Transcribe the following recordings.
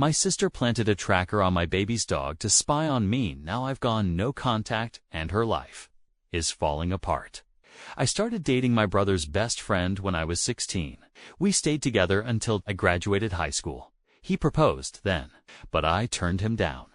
My sister planted a tracker on my baby's dog to spy on me. Now I've gone no contact and her life is falling apart. I started dating my brother's best friend when I was 16. We stayed together until I graduated high school. He proposed then, but I turned him down.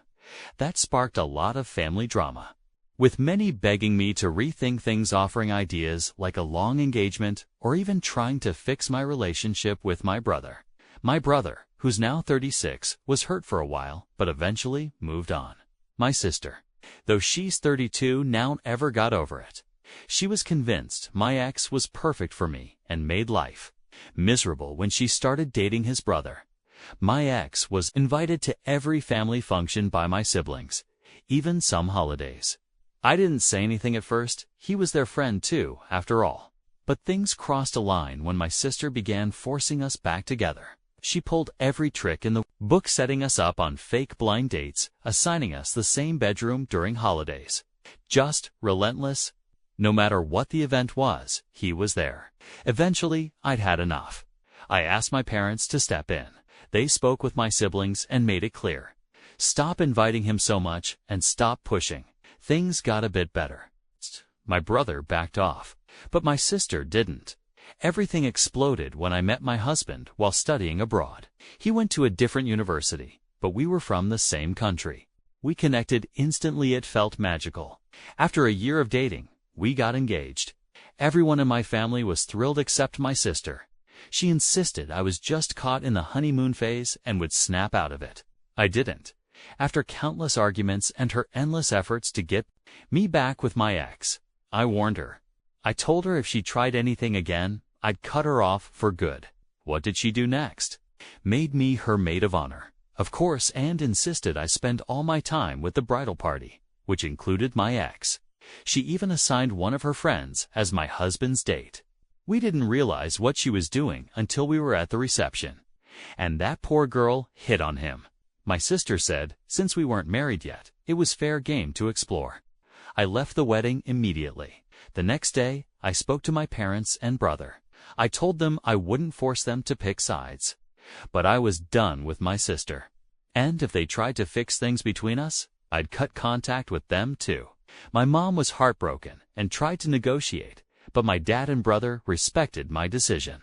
That sparked a lot of family drama, with many begging me to rethink things, offering ideas like a long engagement or even trying to fix my relationship with my brother. My brother, who's now 36, was hurt for a while, but eventually moved on. My sister, though she's 32, now never got over it. She was convinced my ex was perfect for me and made life miserable when she started dating his brother. My ex was invited to every family function by my siblings, even some holidays. I didn't say anything at first. He was their friend too, after all. But things crossed a line when my sister began forcing us back together. She pulled every trick in the book, setting us up on fake blind dates, assigning us the same bedroom during holidays. Just relentless. No matter what the event was, he was there. Eventually, I'd had enough. I asked my parents to step in. They spoke with my siblings and made it clear. Stop inviting him so much and stop pushing. Things got a bit better. My brother backed off, but my sister didn't. Everything exploded when I met my husband while studying abroad. He went to a different university, but we were from the same country. We connected instantly. It felt magical. After a year of dating, we got engaged. Everyone in my family was thrilled except my sister. She insisted I was just caught in the honeymoon phase and would snap out of it. I didn't. After countless arguments and her endless efforts to get me back with my ex, I warned her. I told her if she tried anything again, I'd cut her off for good. What did she do next? Made me her maid of honor, of course, and insisted I spend all my time with the bridal party, which included my ex. She even assigned one of her friends as my husband's date. We didn't realize what she was doing until we were at the reception. And that poor girl hit on him. My sister said, since we weren't married yet, it was fair game to explore. I left the wedding immediately. The next day, I spoke to my parents and brother. I told them I wouldn't force them to pick sides. But I was done with my sister. And if they tried to fix things between us, I'd cut contact with them too. My mom was heartbroken and tried to negotiate, but my dad and brother respected my decision.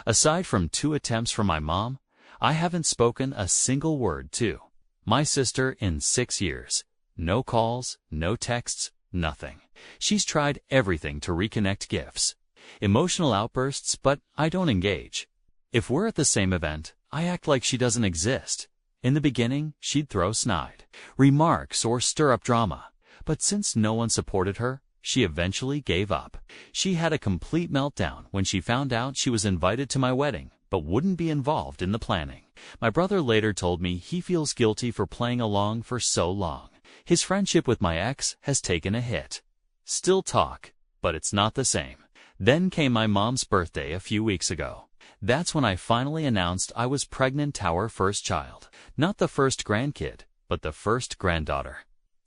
Aside from 2 attempts from my mom, I haven't spoken a single word to my sister in 6 years. No calls, no texts, nothing. She's tried everything to reconnect, gifts, emotional outbursts, but I don't engage. If we're at the same event, I act like she doesn't exist. In the beginning, she'd throw snide remarks or stir up drama, but since no one supported her, she eventually gave up. She had a complete meltdown when she found out she was invited to my wedding, but wouldn't be involved in the planning. My brother later told me he feels guilty for playing along for so long. His friendship with my ex has taken a hit. Still talk, but it's not the same. Then came my mom's birthday a few weeks ago. That's when I finally announced I was pregnant, our first child. Not the first grandkid, but the first granddaughter.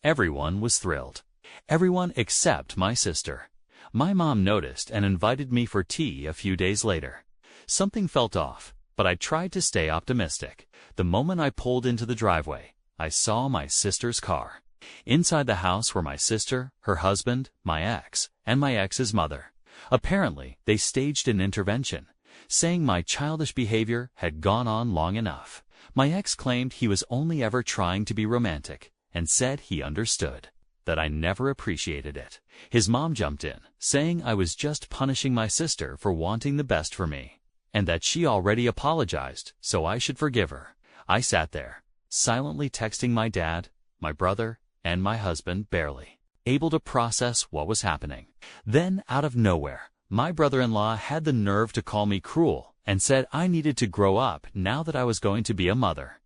Everyone was thrilled. Everyone except my sister. My mom noticed and invited me for tea a few days later. Something felt off, but I tried to stay optimistic. The moment I pulled into the driveway, I saw my sister's car. Inside the house were my sister, her husband, my ex, and my ex's mother. Apparently, they staged an intervention, saying my childish behavior had gone on long enough. My ex claimed he was only ever trying to be romantic, and said he understood, that I never appreciated it. His mom jumped in, saying I was just punishing my sister for wanting the best for me, and that she already apologized, so I should forgive her. I sat there, silently texting my dad, my brother, and my husband, barely able to process what was happening. Then, out of nowhere, my brother-in-law had the nerve to call me cruel and said I needed to grow up now that I was going to be a mother.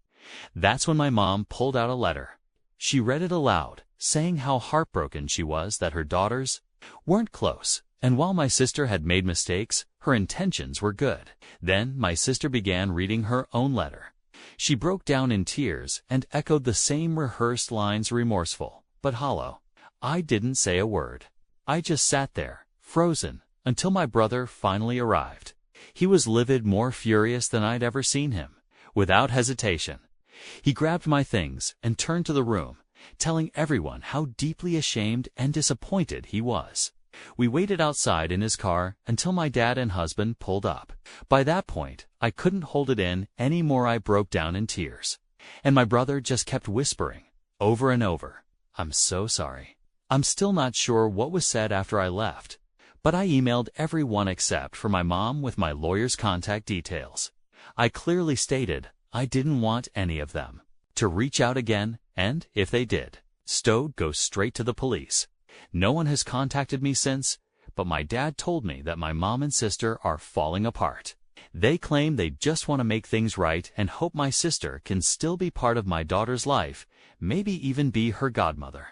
That's when my mom pulled out a letter. She read it aloud, saying how heartbroken she was that her daughters weren't close, and while my sister had made mistakes, her intentions were good. Then my sister began reading her own letter. She broke down in tears and echoed the same rehearsed lines, remorseful, but hollow. I didn't say a word. I just sat there, frozen, until my brother finally arrived. He was livid, more furious than I'd ever seen him. Without hesitation, He grabbed my things and turned to the room, telling everyone how deeply ashamed and disappointed he was. We waited outside in his car until my dad and husband pulled up. By that point, I couldn't hold it in anymore. I broke down in tears. And my brother just kept whispering, over and over, "I'm so sorry." I'm still not sure what was said after I left, but I emailed everyone except for my mom with my lawyer's contact details. I clearly stated I didn't want any of them to reach out again, and if they did, go straight to the police. No one has contacted me since, but my dad told me that my mom and sister are falling apart. They claim they just want to make things right and hope my sister can still be part of my daughter's life, maybe even be her godmother.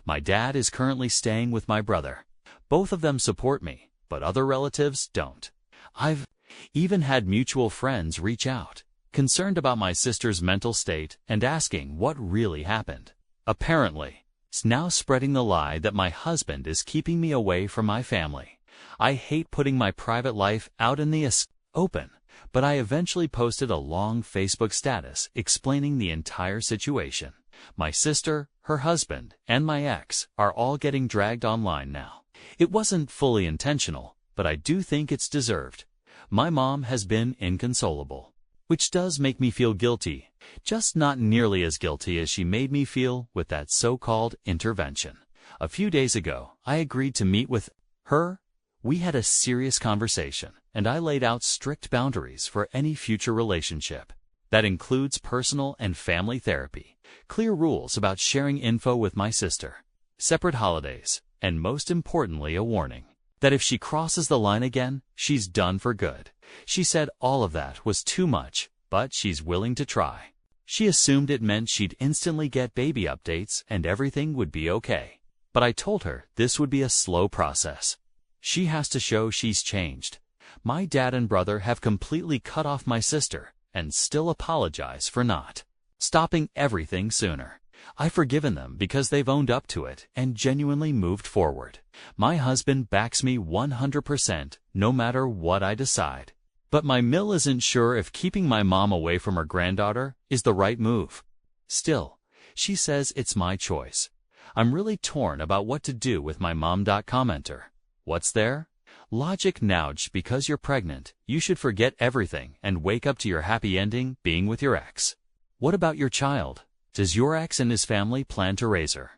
My dad is currently staying with my brother. Both of them support me, but other relatives don't. I've even had mutual friends reach out, concerned about my sister's mental state and asking what really happened. Apparently, it's now spreading the lie that my husband is keeping me away from my family. I hate putting my private life out in the open, but I eventually posted a long Facebook status explaining the entire situation. My sister, her husband, and my ex are all getting dragged online now. It wasn't fully intentional, but I do think it's deserved. My mom has been inconsolable, which does make me feel guilty, just not nearly as guilty as she made me feel with that so-called intervention. A few days ago, I agreed to meet with her. We had a serious conversation, and I laid out strict boundaries for any future relationship. That includes personal and family therapy, clear rules about sharing info with my sister, separate holidays, and most importantly, a warning that if she crosses the line again, she's done for good. She said all of that was too much, but she's willing to try. She assumed it meant she'd instantly get baby updates and everything would be okay. But I told her this would be a slow process. She has to show she's changed. My dad and brother have completely cut off my sister and still apologize for not stopping everything sooner. I've forgiven them because they've owned up to it and genuinely moved forward. My husband backs me 100%, no matter what I decide. But my mill isn't sure if keeping my mom away from her granddaughter is the right move. Still, she says it's my choice. I'm really torn about what to do with my mom. Commenter. What's there? Logic nudge: because you're pregnant, you should forget everything and wake up to your happy ending being with your ex. What about your child? Does your ex and his family plan to raise her?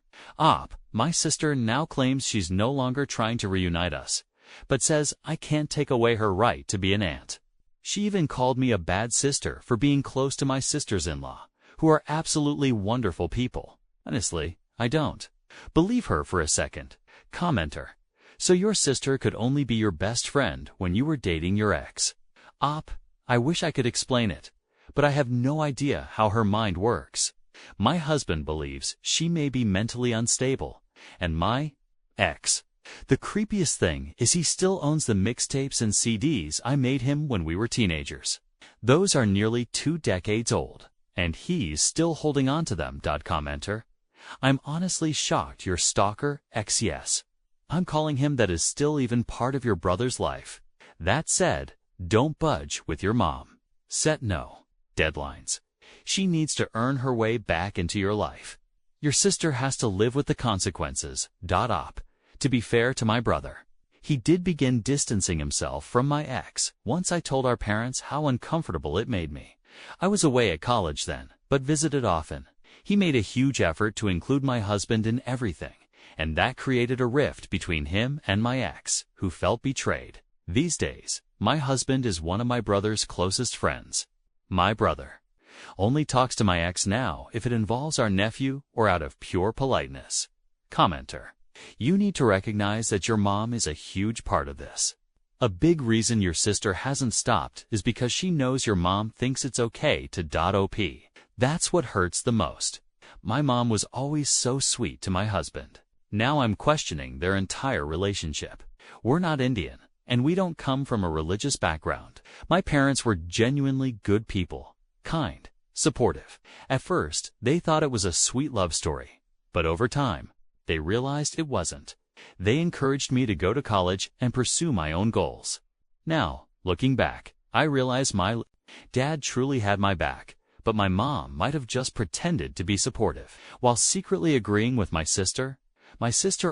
My sister now claims she's no longer trying to reunite us, but says I can't take away her right to be an aunt. She even called me a bad sister for being close to my sisters-in-law, who are absolutely wonderful people. Honestly, I don't believe her for a second. Commenter. So your sister could only be your best friend when you were dating your ex. I wish I could explain it, but I have no idea how her mind works. My husband believes she may be mentally unstable, and my ex. The creepiest thing is he still owns the mixtapes and CDs I made him when we were teenagers. Those are nearly 2 decades old, and he's still holding on to them. Commenter. I'm honestly shocked your stalker, ex. Yes, I'm calling him that is still even part of your brother's life. That said, don't budge with your mom. Set no deadlines. She needs to earn her way back into your life. Your sister has to live with the consequences. To be fair to my brother, he did begin distancing himself from my ex once I told our parents how uncomfortable it made me. I was away at college then, but visited often. He made a huge effort to include my husband in everything, and that created a rift between him and my ex, who felt betrayed. These days, my husband is one of my brother's closest friends. My brother only talks to my ex now if it involves our nephew or out of pure politeness. Commenter. You need to recognize that your mom is a huge part of this. A big reason your sister hasn't stopped is because she knows your mom thinks it's okay to op. That's what hurts the most. My mom was always so sweet to my husband. Now I'm questioning their entire relationship. We're not Indian, and we don't come from a religious background. My parents were genuinely good people, kind, supportive. At first, they thought it was a sweet love story, but over time, they realized it wasn't. They encouraged me to go to college and pursue my own goals. Now, looking back, I realize my dad truly had my back, but my mom might have just pretended to be supportive. While secretly agreeing with my sister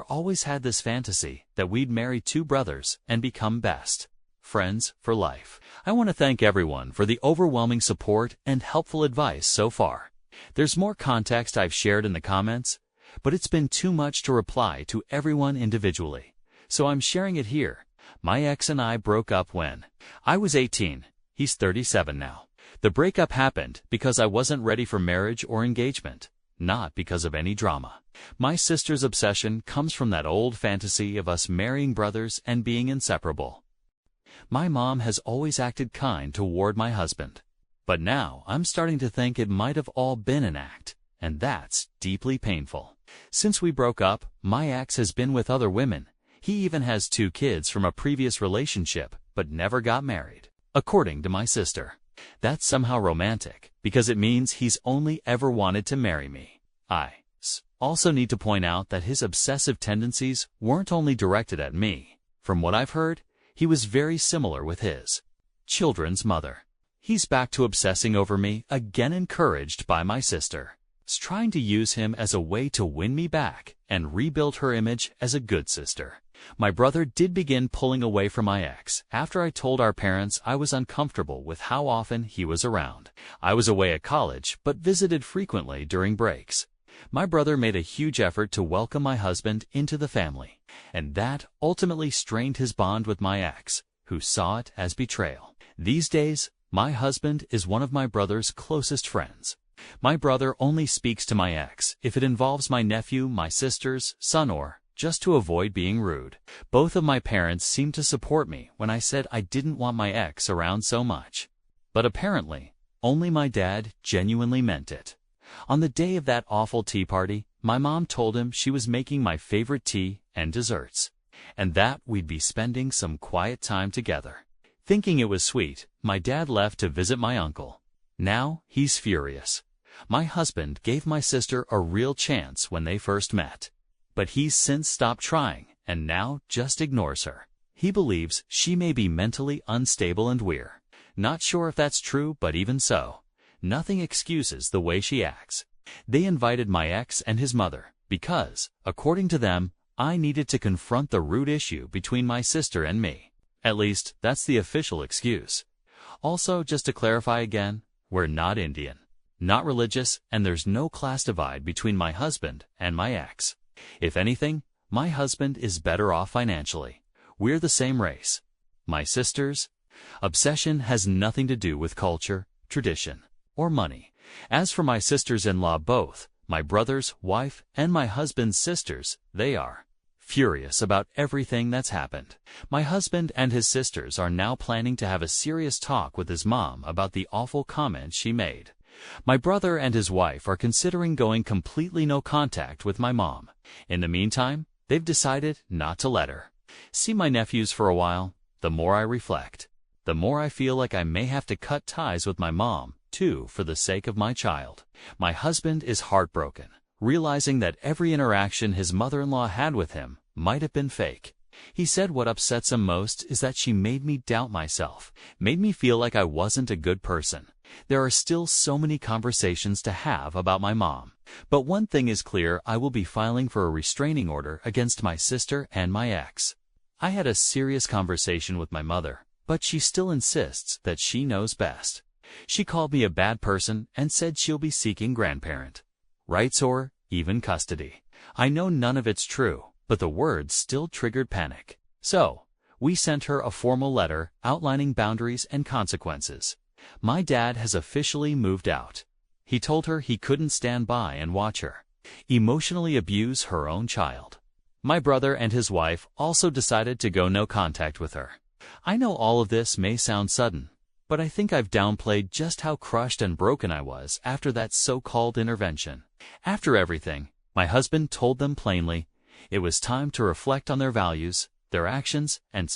always had this fantasy that we'd marry two brothers and become best friends for life. I want to thank everyone for the overwhelming support and helpful advice so far. There's more context I've shared in the comments, but it's been too much to reply to everyone individually, so I'm sharing it here. My ex and I broke up when I was 18. He's 37 now. The breakup happened because I wasn't ready for marriage or engagement, not because of any drama. My sister's obsession comes from that old fantasy of us marrying brothers and being inseparable. My mom has always acted kind toward my husband, but now I'm starting to think it might have all been an act, and that's deeply painful. Since we broke up, my ex has been with other women. He even has 2 kids from a previous relationship, but never got married, according to my sister. That's somehow romantic, because it means he's only ever wanted to marry me. I also need to point out that his obsessive tendencies weren't only directed at me. From what I've heard, he was very similar with his children's mother. He's back to obsessing over me, again encouraged by my sister. Is trying to use him as a way to win me back and rebuild her image as a good sister. My brother did begin pulling away from my ex after I told our parents I was uncomfortable with how often he was around. I was away at college, but visited frequently during breaks. My brother made a huge effort to welcome my husband into the family, and that ultimately strained his bond with my ex, who saw it as betrayal. These days, my husband is one of my brother's closest friends. My brother only speaks to my ex if it involves my nephew, my sister's son, or just to avoid being rude. Both of my parents seemed to support me when I said I didn't want my ex around so much. But apparently, only my dad genuinely meant it. On the day of that awful tea party, my mom told him she was making my favorite tea and desserts, and that we'd be spending some quiet time together. Thinking it was sweet, my dad left to visit my uncle. Now he's furious. My husband gave my sister a real chance when they first met, but he's since stopped trying and now just ignores her. He believes she may be mentally unstable and weird. Not sure if that's true, but even so, nothing excuses the way she acts. They invited my ex and his mother because, according to them, I needed to confront the root issue between my sister and me. At least, that's the official excuse. Also, just to clarify again, we're not Indian, not religious, and there's no class divide between my husband and my ex. If anything, my husband is better off financially. We're the same race. My sister's obsession has nothing to do with culture, tradition, or money. As for my sisters-in-law, both my brother's wife and my husband's sisters, they are furious about everything that's happened. My husband and his sisters are now planning to have a serious talk with his mom about the awful comments she made. My brother and his wife are considering going completely no contact with my mom. In the meantime, they've decided not to let her see my nephews for a while. The more I reflect, the more I feel like I may have to cut ties with my mom, too, for the sake of my child. My husband is heartbroken, realizing that every interaction his mother-in-law had with him might have been fake. He said what upsets him most is that she made me doubt myself, made me feel like I wasn't a good person. There are still so many conversations to have about my mom. But one thing is clear: I will be filing for a restraining order against my sister and my ex. I had a serious conversation with my mother, but she still insists that she knows best. She called me a bad person and said she'll be seeking grandparent rights or even custody. I know none of it's true, but the words still triggered panic. So, we sent her a formal letter outlining boundaries and consequences. My dad has officially moved out. He told her he couldn't stand by and watch her emotionally abuse her own child. My brother and his wife also decided to go no contact with her. I know all of this may sound sudden, but I think I've downplayed just how crushed and broken I was after that so-called intervention. After everything, my husband told them plainly it was time to reflect on their values, their actions, and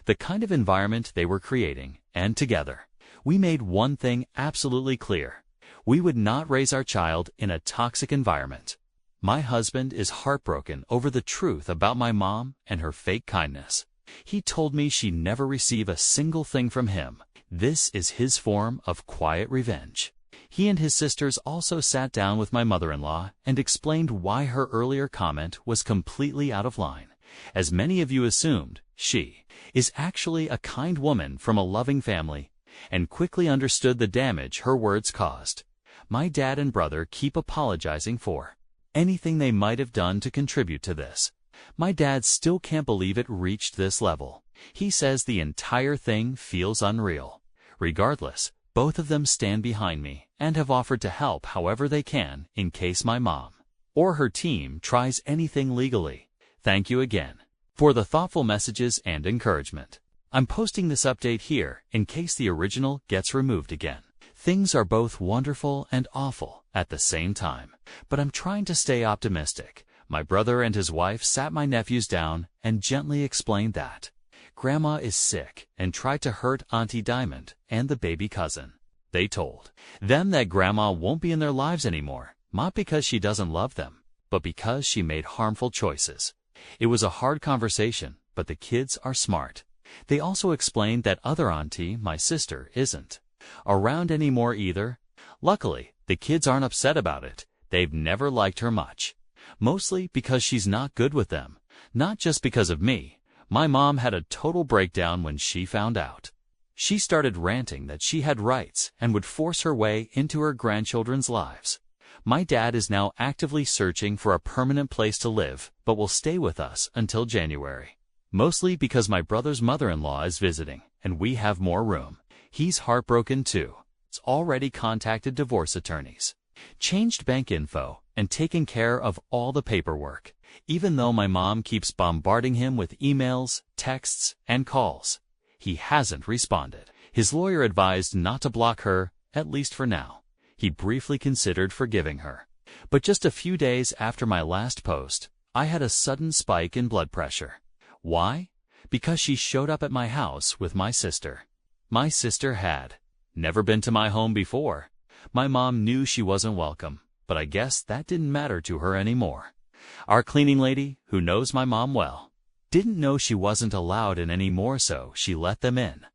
the kind of environment they were creating, and together, we made one thing absolutely clear: we would not raise our child in a toxic environment. My husband is heartbroken over the truth about my mom and her fake kindness. He told me she'd never receive a single thing from him. This is his form of quiet revenge. He and his sisters also sat down with my mother-in-law and explained why her earlier comment was completely out of line. As many of you assumed, she is actually a kind woman from a loving family and quickly understood the damage her words caused. My dad and brother keep apologizing for anything they might have done to contribute to this. My dad still can't believe it reached this level. He says the entire thing feels unreal. Regardless, both of them stand behind me and have offered to help however they can in case my mom or her team tries anything legally. Thank you again for the thoughtful messages and encouragement. I'm posting this update here in case the original gets removed again. Things are both wonderful and awful at the same time, but I'm trying to stay optimistic. My brother and his wife sat my nephews down and gently explained that Grandma is sick and tried to hurt Auntie Diamond and the baby cousin. They told them that Grandma won't be in their lives anymore, not because she doesn't love them, but because she made harmful choices. It was a hard conversation, but the kids are smart. They also explained that other auntie, my sister, isn't around anymore either. Luckily, the kids aren't upset about it. They've never liked her much. Mostly because she's not good with them, not just because of me. My mom had a total breakdown when she found out. She started ranting that she had rights and would force her way into her grandchildren's lives. My dad is now actively searching for a permanent place to live, but will stay with us until January. Mostly because my brother's mother-in-law is visiting, and we have more room. He's heartbroken too. He's already contacted divorce attorneys, changed bank info, and taken care of all the paperwork, even though my mom keeps bombarding him with emails, texts, and calls. He hasn't responded. His lawyer advised not to block her, at least for now. He briefly considered forgiving her. But just a few days after my last post, I had a sudden spike in blood pressure. Why? Because she showed up at my house with my sister. My sister had never been to my home before. My mom knew she wasn't welcome, but I guess that didn't matter to her anymore. Our cleaning lady, who knows my mom well, didn't know she wasn't allowed in anymore, so she let them in.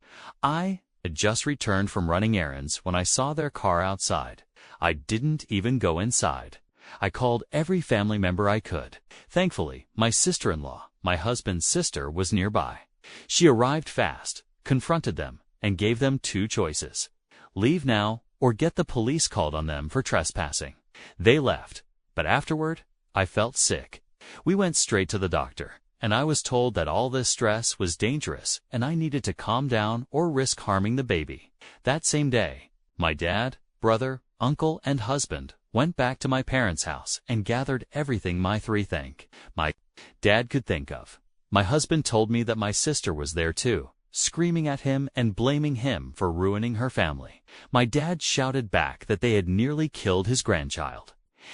I had just returned from running errands when I saw their car outside. I didn't even go inside. I called every family member I could. Thankfully, my sister-in-law, my husband's sister, was nearby. She arrived fast, confronted them, and gave them two choices: leave now or get the police called on them for trespassing. They left, but afterward, I felt sick. We went straight to the doctor, and I was told that all this stress was dangerous and I needed to calm down or risk harming the baby. That same day, my dad, brother, uncle, and husband went back to my parents' house and gathered everything my dad could think of. My husband told me that my sister was there too, screaming at him and blaming him for ruining her family. My dad shouted back that they had nearly killed his grandchild,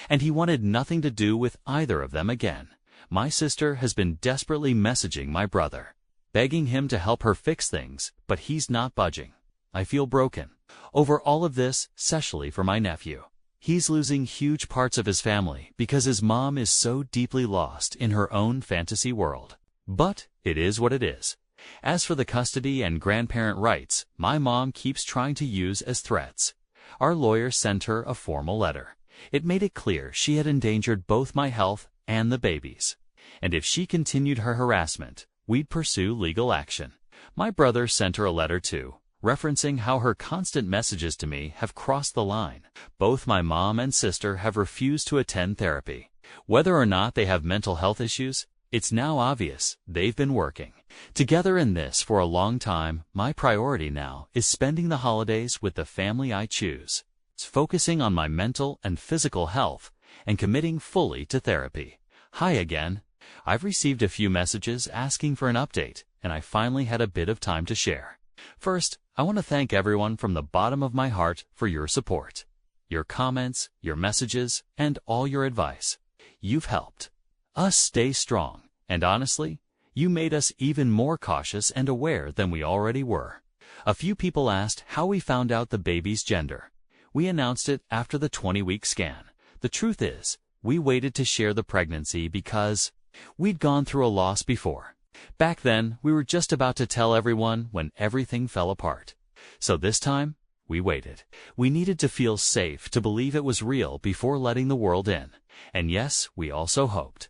and he wanted nothing to do with either of them again. My sister has been desperately messaging my brother, begging him to help her fix things, but he's not budging. I feel broken over all of this, especially for my nephew. He's losing huge parts of his family because his mom is so deeply lost in her own fantasy world. But it is what it is. As for the custody and grandparent rights, my mom keeps trying to use as threats. Our lawyer sent her a formal letter. It made it clear she had endangered both my health and the baby's, and if she continued her harassment, we'd pursue legal action. My brother sent her a letter too, referencing how her constant messages to me have crossed the line. Both my mom and sister have refused to attend therapy. Whether or not they have mental health issues, it's now obvious they've been working together in this for a long time. My priority now is spending the holidays with the family I choose. It's focusing on my mental and physical health and committing fully to therapy. Hi again. I've received a few messages asking for an update, and I finally had a bit of time to share. First, I want to thank everyone from the bottom of my heart for your support, your comments, your messages, and all your advice. You've helped us stay strong, and honestly, you made us even more cautious and aware than we already were. A few people asked how we found out the baby's gender. We announced it after the 20-week scan. The truth is, we waited to share the pregnancy because we'd gone through a loss before. Back then, we were just about to tell everyone when everything fell apart. So this time, We waited. We needed to feel safe to believe it was real before letting the world in. And yes, we also hoped,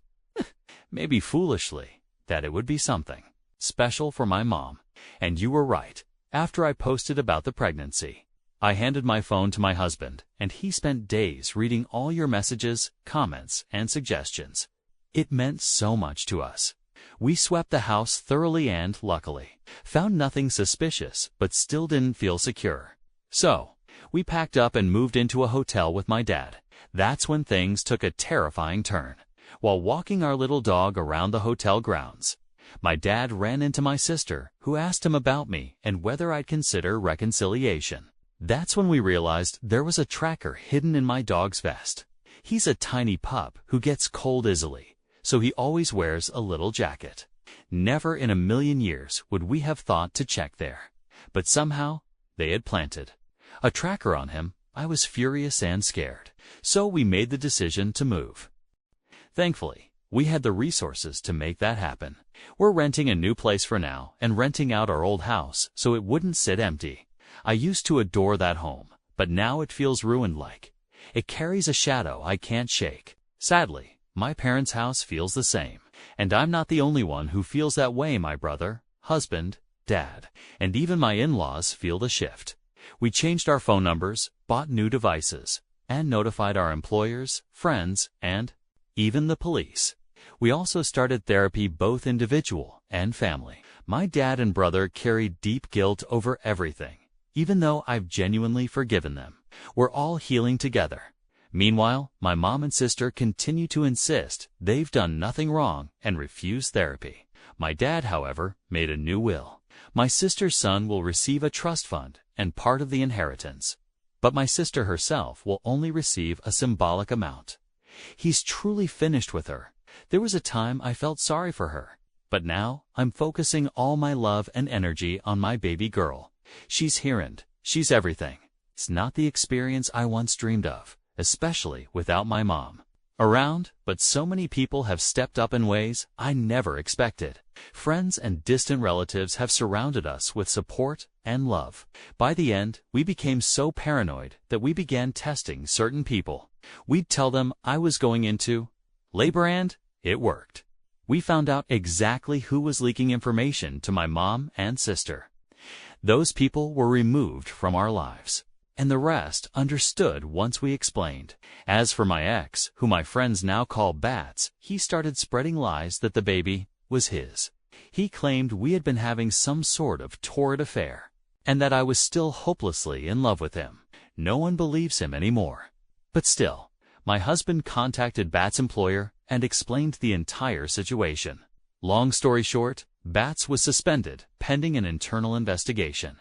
maybe foolishly, that it would be something special for my mom. And you were right. After I posted about the pregnancy, I handed my phone to my husband, and he spent days reading all your messages, comments, and suggestions. It meant so much to us. We swept the house thoroughly and, luckily, found nothing suspicious, but still didn't feel secure. So, we packed up and moved into a hotel with my dad. That's when things took a terrifying turn. While walking our little dog around the hotel grounds, my dad ran into my sister, who asked him about me and whether I'd consider reconciliation. That's when we realized there was a tracker hidden in my dog's vest. He's a tiny pup who gets cold easily, so he always wears a little jacket. Never in a million years would we have thought to check there. But somehow, they had planted a tracker on him. I was furious and scared, so we made the decision to move. Thankfully, we had the resources to make that happen. We're renting a new place for now and renting out our old house so it wouldn't sit empty. I used to adore that home, but now it feels ruined-like. It carries a shadow I can't shake. Sadly, my parents' house feels the same, and I'm not the only one who feels that way. My brother, husband, dad, and even my in-laws feel the shift. We changed our phone numbers, bought new devices, and notified our employers, friends, and even the police. We also started therapy, both individual and family. My dad and brother carry deep guilt over everything, even though I've genuinely forgiven them. We're all healing together. Meanwhile, my mom and sister continue to insist they've done nothing wrong and refuse therapy. My dad, however, made a new will. My sister's son will receive a trust fund and part of the inheritance, but my sister herself will only receive a symbolic amount. He's truly finished with her. There was a time I felt sorry for her, but now I'm focusing all my love and energy on my baby girl. She's here and she's everything. It's not the experience I once dreamed of, especially without my mom around, but so many people have stepped up in ways I never expected. Friends and distant relatives have surrounded us with support and love. By the end, we became so paranoid that we began testing certain people. We'd tell them I was going into labor, and it worked. We found out exactly who was leaking information to my mom and sister. Those people were removed from our lives, and the rest understood once we explained. As for my ex, who my friends now call Bats, he started spreading lies that the baby was his. He claimed we had been having some sort of torrid affair, and that I was still hopelessly in love with him. No one believes him anymore. But still, my husband contacted Bat's employer and explained the entire situation. Long story short, Bats was suspended pending an internal investigation.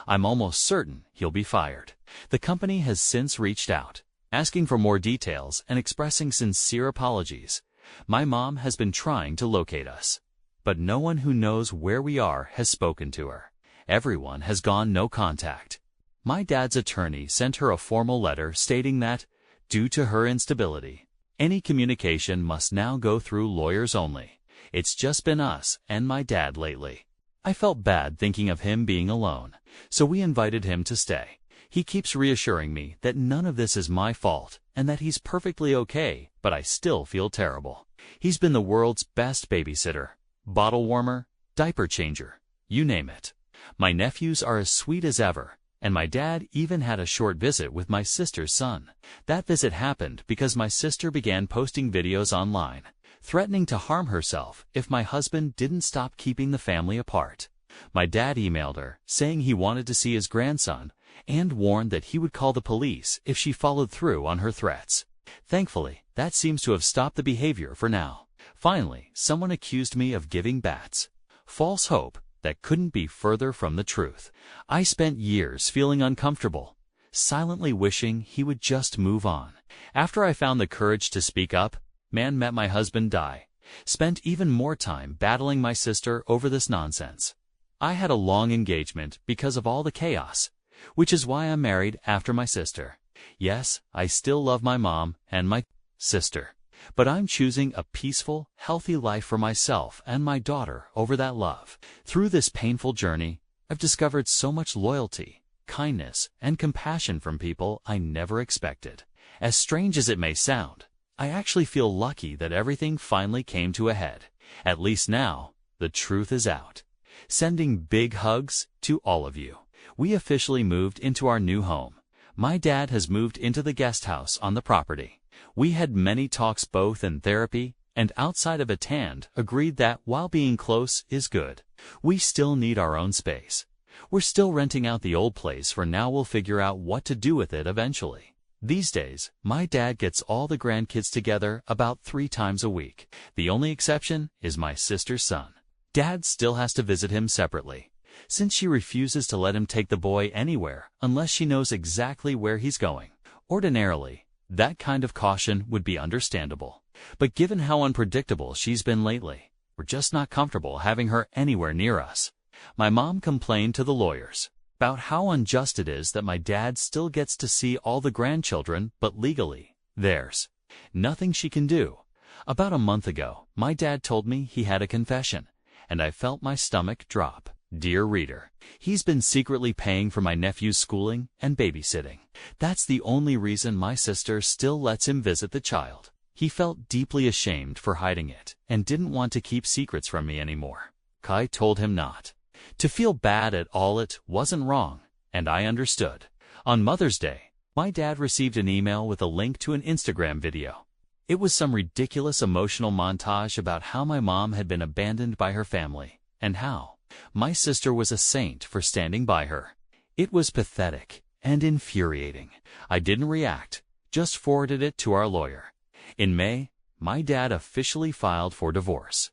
I'm almost certain he'll be fired. The company has since reached out, asking for more details and expressing sincere apologies. My mom has been trying to locate us, but no one who knows where we are has spoken to her. Everyone has gone no contact. My dad's attorney sent her a formal letter stating that, due to her instability, any communication must now go through lawyers only. It's just been us and my dad lately. I felt bad thinking of him being alone, so we invited him to stay. He keeps reassuring me that none of this is my fault and that he's perfectly okay, but I still feel terrible. He's been the world's best babysitter, bottle warmer, diaper changer, you name it. My nephews are as sweet as ever, and my dad even had a short visit with my sister's son. That visit happened because my sister began posting videos online, threatening to harm herself if my husband didn't stop keeping the family apart. My dad emailed her, saying he wanted to see his grandson, and warned that he would call the police if she followed through on her threats. Thankfully, that seems to have stopped the behavior for now. Finally, someone accused me of giving Bats false hope that couldn't be further from the truth. I spent years feeling uncomfortable, silently wishing he would just move on. After I found the courage to speak up, met my husband Di, spent even more time battling my sister over this nonsense. I had a long engagement because of all the chaos, which is why I'm married after my sister. Yes, I still love my mom and my sister, but I'm choosing a peaceful, healthy life for myself and my daughter over that love. Through this painful journey, I've discovered so much loyalty, kindness, and compassion from people I never expected. As strange as it may sound, I actually feel lucky that everything finally came to a head. At least now, the truth is out. Sending big hugs to all of you. We officially moved into our new home. My dad has moved into the guest house on the property. We had many talks both in therapy and outside of it and agreed that while being close is good, we still need our own space. We're still renting out the old place for now. We'll figure out what to do with it eventually. These days, my dad gets all the grandkids together about 3 times a week. The only exception is my sister's son. Dad still has to visit him separately, since she refuses to let him take the boy anywhere unless she knows exactly where he's going. Ordinarily, that kind of caution would be understandable. But given how unpredictable she's been lately, we're just not comfortable having her anywhere near us. My mom complained to the lawyers about how unjust it is that my dad still gets to see all the grandchildren, but legally, there's nothing she can do. About a month ago, my dad told me he had a confession, and I felt my stomach drop. Dear reader, he's been secretly paying for my nephew's schooling and babysitting. That's the only reason my sister still lets him visit the child. He felt deeply ashamed for hiding it and didn't want to keep secrets from me anymore. I told him not to feel bad at all. It wasn't wrong, and I understood. On Mother's Day, my dad received an email with a link to an Instagram video. It was some ridiculous emotional montage about how my mom had been abandoned by her family and how my sister was a saint for standing by her. It was pathetic and infuriating. I didn't react, just forwarded it to our lawyer. In May, my dad officially filed for divorce.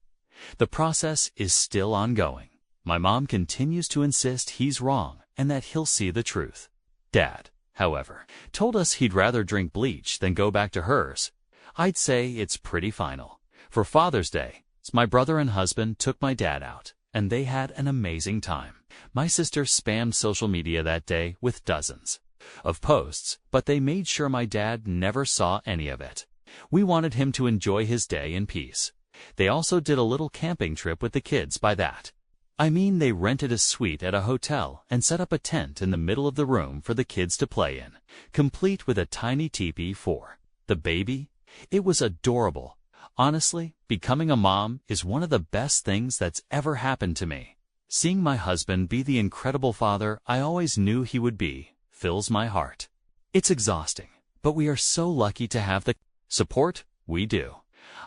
The process is still ongoing. My mom continues to insist he's wrong and that he'll see the truth. Dad, however, told us he'd rather drink bleach than go back to hers. I'd say it's pretty final. For Father's Day, my brother and husband took my dad out, and they had an amazing time. My sister spammed social media that day with dozens of posts, but they made sure my dad never saw any of it. We wanted him to enjoy his day in peace. They also did a little camping trip with the kids. By that, I mean they rented a suite at a hotel and set up a tent in the middle of the room for the kids to play in, complete with a tiny teepee for the baby. It was adorable. Honestly, becoming a mom is one of the best things that's ever happened to me. Seeing my husband be the incredible father I always knew he would be fills my heart. It's exhausting, but we are so lucky to have the support we do.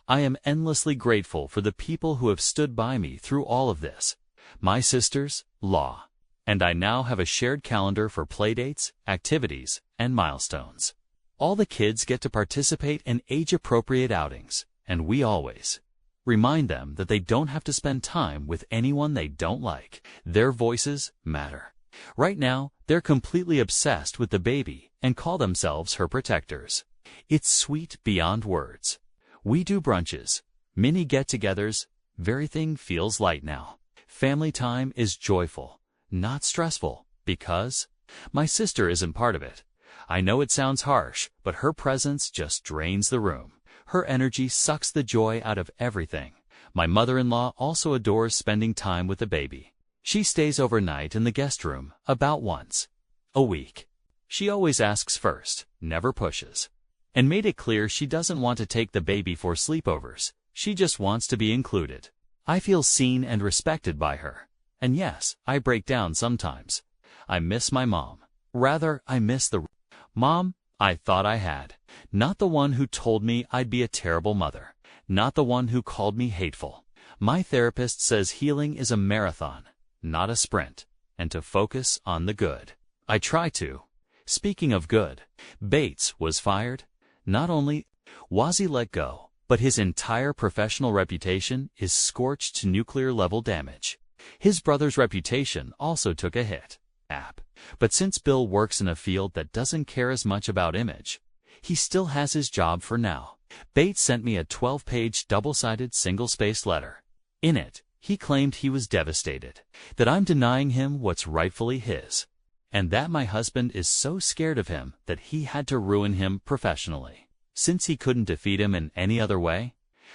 I am endlessly grateful for the people who have stood by me through all of this. My sisters, Law, and I now have a shared calendar for playdates, activities, and milestones. All the kids get to participate in age-appropriate outings, and we always remind them that they don't have to spend time with anyone they don't like. Their voices matter. Right now, they're completely obsessed with the baby and call themselves her protectors. It's sweet beyond words. We do brunches, mini get-togethers. Everything feels light now. Family time is joyful, not stressful, because my sister isn't part of it. I know it sounds harsh, but her presence just drains the room. Her energy sucks the joy out of everything. My mother-in-law also adores spending time with the baby. She stays overnight in the guest room about once a week. She always asks first, never pushes, and made it clear she doesn't want to take the baby for sleepovers. She just wants to be included. I feel seen and respected by her. And yes, I break down sometimes. I miss my mom. Rather, I miss the mom I thought I had. Not the one who told me I'd be a terrible mother. Not the one who called me hateful. My therapist says healing is a marathon, not a sprint, and to focus on the good. I try to. Speaking of good, Bates was fired. Not only was he let go, but his entire professional reputation is scorched to nuclear-level damage. His brother's reputation also took a hit. But since Bill works in a field that doesn't care as much about image, he still has his job for now. Bates sent me a 12-page double-sided single-spaced letter. In it, he claimed he was devastated, that I'm denying him what's rightfully his, and that my husband is so scared of him that he had to ruin him professionally. Since he couldn't defeat him in any other way,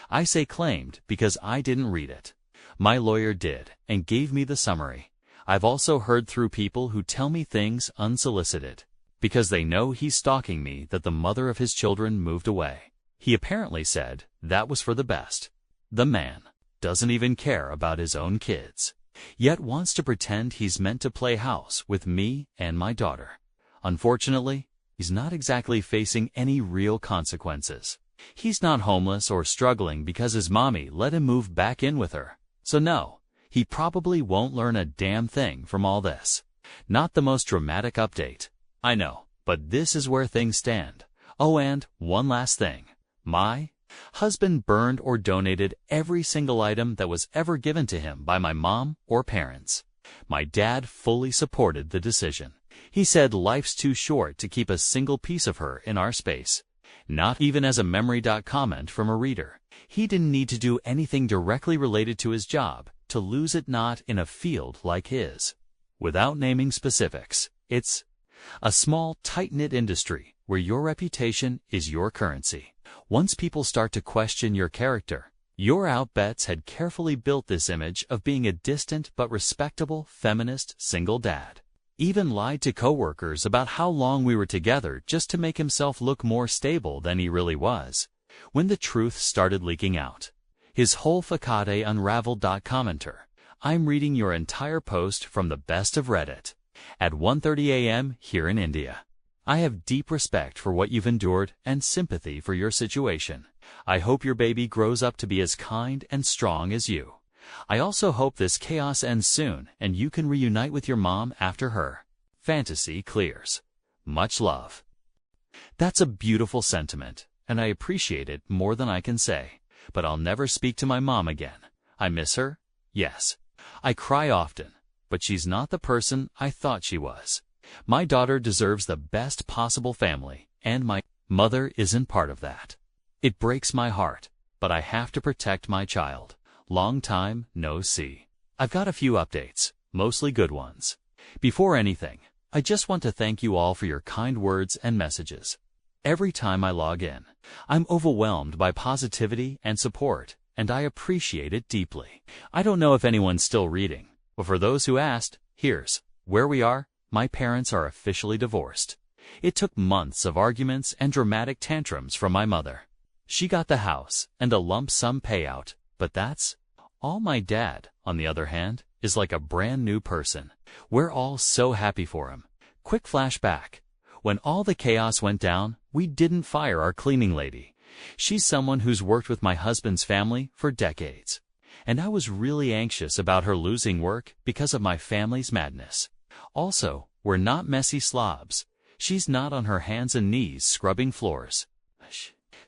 I say claimed because I didn't read it. My lawyer did and gave me the summary. I've also heard through people who tell me things unsolicited, because they know he's stalking me, that the mother of his children moved away. He apparently said that was for the best. The man doesn't even care about his own kids, yet wants to pretend he's meant to play house with me and my daughter. Unfortunately, he's not exactly facing any real consequences. He's not homeless or struggling because his mommy let him move back in with her. So no, he probably won't learn a damn thing from all this. Not the most dramatic update, I know, but this is where things stand. Oh, and one last thing. My husband burned or donated every single item that was ever given to him by my mom or parents. My dad fully supported the decision. He said life's too short to keep a single piece of her in our space. Not even as a memory. Comment from a reader. He didn't need to do anything directly related to his job to lose it, not in a field like his. Without naming specifics, it's a small, tight-knit industry where your reputation is your currency. Once people start to question your character, your outbets had carefully built this image of being a distant but respectable feminist single dad. Even lied to coworkers about how long we were together just to make himself look more stable than he really was. When the truth started leaking out, his whole facade unraveled. Commenter, I'm reading your entire post from the best of Reddit at 1:30 a.m. here in India. I have deep respect for what you've endured and sympathy for your situation. I hope your baby grows up to be as kind and strong as you. I also hope this chaos ends soon and you can reunite with your mom after her fantasy clears. Much love. That's a beautiful sentiment, and I appreciate it more than I can say. But I'll never speak to my mom again. I miss her, yes. I cry often, but she's not the person I thought she was. My daughter deserves the best possible family, and my mother isn't part of that. It breaks my heart, but I have to protect my child. Long time no see. I've got a few updates, mostly good ones. Before anything, I just want to thank you all for your kind words and messages. Every time I log in, I'm overwhelmed by positivity and support, and I appreciate it deeply. I don't know if anyone's still reading, but for those who asked, here's where we are. My parents are officially divorced. It took months of arguments and dramatic tantrums from my mother. She got the house and a lump sum payout, but that's all. My dad, on the other hand, is like a brand new person. We're all so happy for him. Quick flashback. When all the chaos went down, we didn't fire our cleaning lady. She's someone who's worked with my husband's family for decades. And I was really anxious about her losing work because of my family's madness. Also, we're not messy slobs. She's not on her hands and knees scrubbing floors.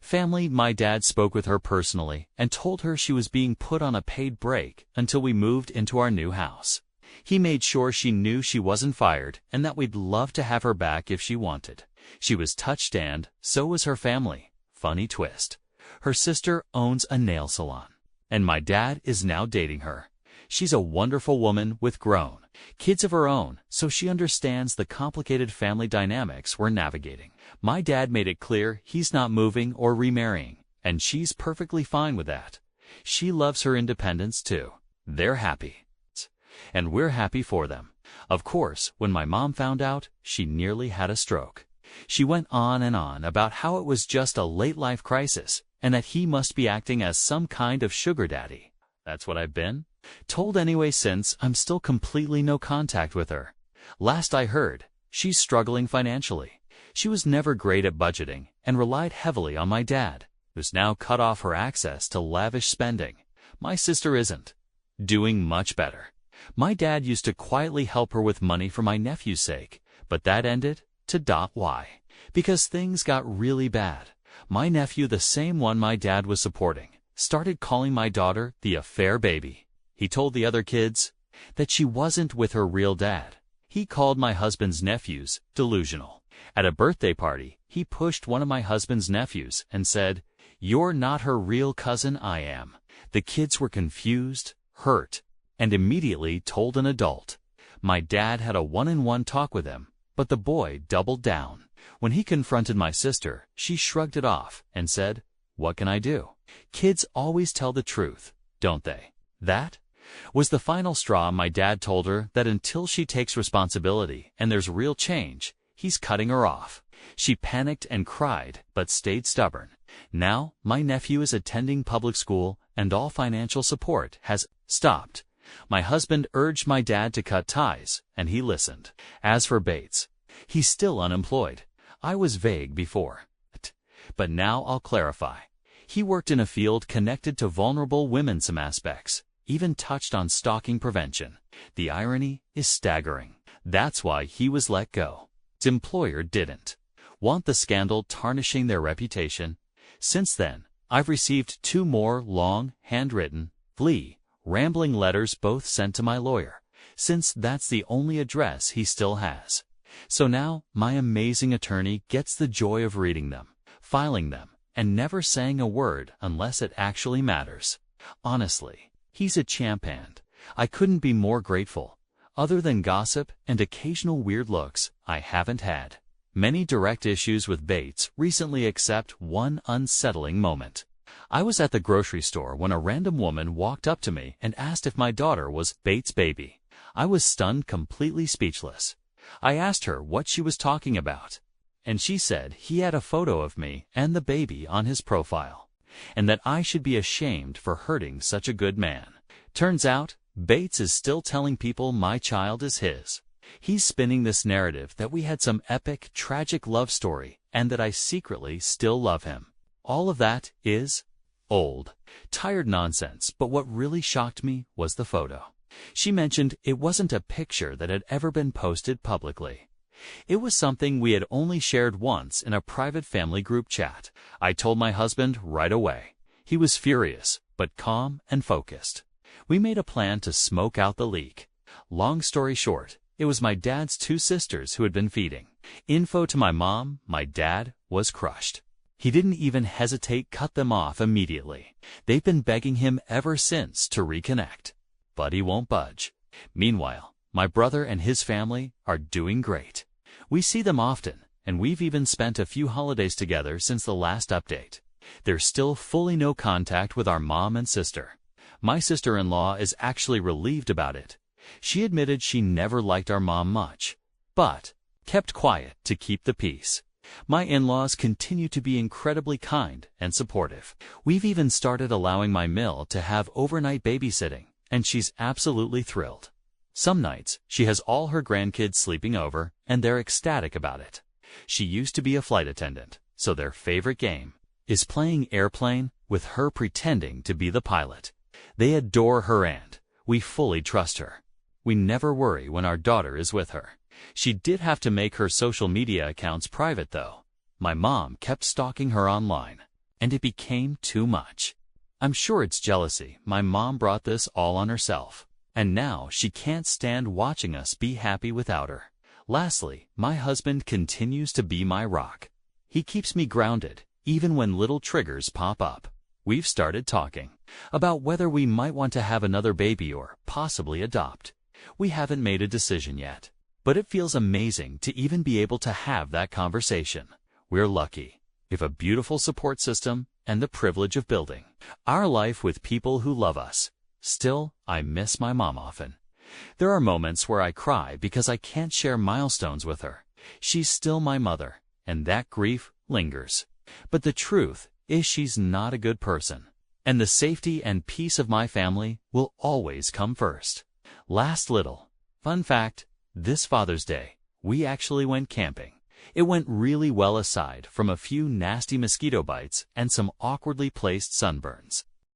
Family, my dad spoke with her personally and told her she was being put on a paid break until we moved into our new house. He made sure she knew she wasn't fired and that we'd love to have her back if she wanted. She was touched, and so was her family. Funny twist. Her sister owns a nail salon, and my dad is now dating her. She's a wonderful woman with grown kids of her own, so she understands the complicated family dynamics we're navigating. My dad made it clear he's not moving or remarrying, and she's perfectly fine with that. She loves her independence too. They're happy, and we're happy for them. Of course, when my mom found out, she nearly had a stroke. She went on and on about how it was just a late-life crisis and that he must be acting as some kind of sugar daddy. That's what I've been told anyway, since I'm still completely no contact with her. Last I heard, she's struggling financially. She was never great at budgeting and relied heavily on my dad, who's now cut off her access to lavish spending. My sister isn't doing much better. My dad used to quietly help her with money for my nephew's sake, but that ended. Why? Because things got really bad. My nephew, the same one my dad was supporting, started calling my daughter the affair baby. He told the other kids that she wasn't with her real dad. He called my husband's nephews delusional. At a birthday party, he pushed one of my husband's nephews and said, "You're not her real cousin, I am." The kids were confused, hurt, and immediately told an adult. My dad had a one-on-one talk with him, but the boy doubled down. When he confronted my sister, she shrugged it off and said, "What can I do? Kids always tell the truth, don't they?" That Was the final straw. My dad told her that until she takes responsibility and there's real change, he's cutting her off. She panicked and cried, but stayed stubborn. Now, my nephew is attending public school and all financial support has stopped. My husband urged my dad to cut ties, and he listened. As for Bates, he's still unemployed. I was vague before, but now I'll clarify. He worked in a field connected to vulnerable women. Some aspects even touched on stalking prevention. The irony is staggering. That's why he was let go. His employer didn't want the scandal tarnishing their reputation. Since then, I've received 2 more long, handwritten, rambling letters, both sent to my lawyer, since that's the only address he still has. So now, my amazing attorney gets the joy of reading them, filing them, and never saying a word unless it actually matters. Honestly, he's a champ, and I couldn't be more grateful. Other than gossip and occasional weird looks, I haven't had many direct issues with Bates recently, except one unsettling moment. I was at the grocery store when a random woman walked up to me and asked if my daughter was Bates' baby. I was stunned, completely speechless. I asked her what she was talking about, and she said he had a photo of me and the baby on his profile, and that I should be ashamed for hurting such a good man. Turns out, Bates is still telling people my child is his. He's spinning this narrative that we had some epic, tragic love story and that I secretly still love him. All of that is old, tired nonsense, but what really shocked me was the photo. She mentioned it wasn't a picture that had ever been posted publicly. It was something we had only shared once in a private family group chat. I told my husband right away. He was furious, but calm and focused. We made a plan to smoke out the leak. Long story short, it was my dad's 2 sisters who had been feeding info to my mom. My dad was crushed. He didn't even hesitate, cut them off immediately. They've been begging him ever since to reconnect, but he won't budge. Meanwhile, my brother and his family are doing great. We see them often, and we've even spent a few holidays together since the last update. There's still fully no contact with our mom and sister. My sister-in-law is actually relieved about it. She admitted she never liked our mom much, but kept quiet to keep the peace. My in-laws continue to be incredibly kind and supportive. We've even started allowing my Mill to have overnight babysitting, and she's absolutely thrilled. Some nights, she has all her grandkids sleeping over, and they're ecstatic about it. She used to be a flight attendant, so their favorite game is playing airplane with her pretending to be the pilot. They adore her and we fully trust her. We never worry when our daughter is with her. She did have to make her social media accounts private, though. My mom kept stalking her online, and it became too much. I'm sure it's jealousy. My mom brought this all on herself, and now she can't stand watching us be happy without her. Lastly, my husband continues to be my rock. He keeps me grounded, even when little triggers pop up. We've started talking about whether we might want to have another baby or possibly adopt. We haven't made a decision yet, but it feels amazing to even be able to have that conversation. We're lucky. We have a beautiful support system and the privilege of building our life with people who love us. Still, I miss my mom often. There are moments where I cry because I can't share milestones with her. She's still my mother, and that grief lingers. But the truth is she's not a good person, and the safety and peace of my family will always come first. Last little fun fact, this Father's Day, we actually went camping. It went really well aside from a few nasty mosquito bites and some awkwardly placed sunburns.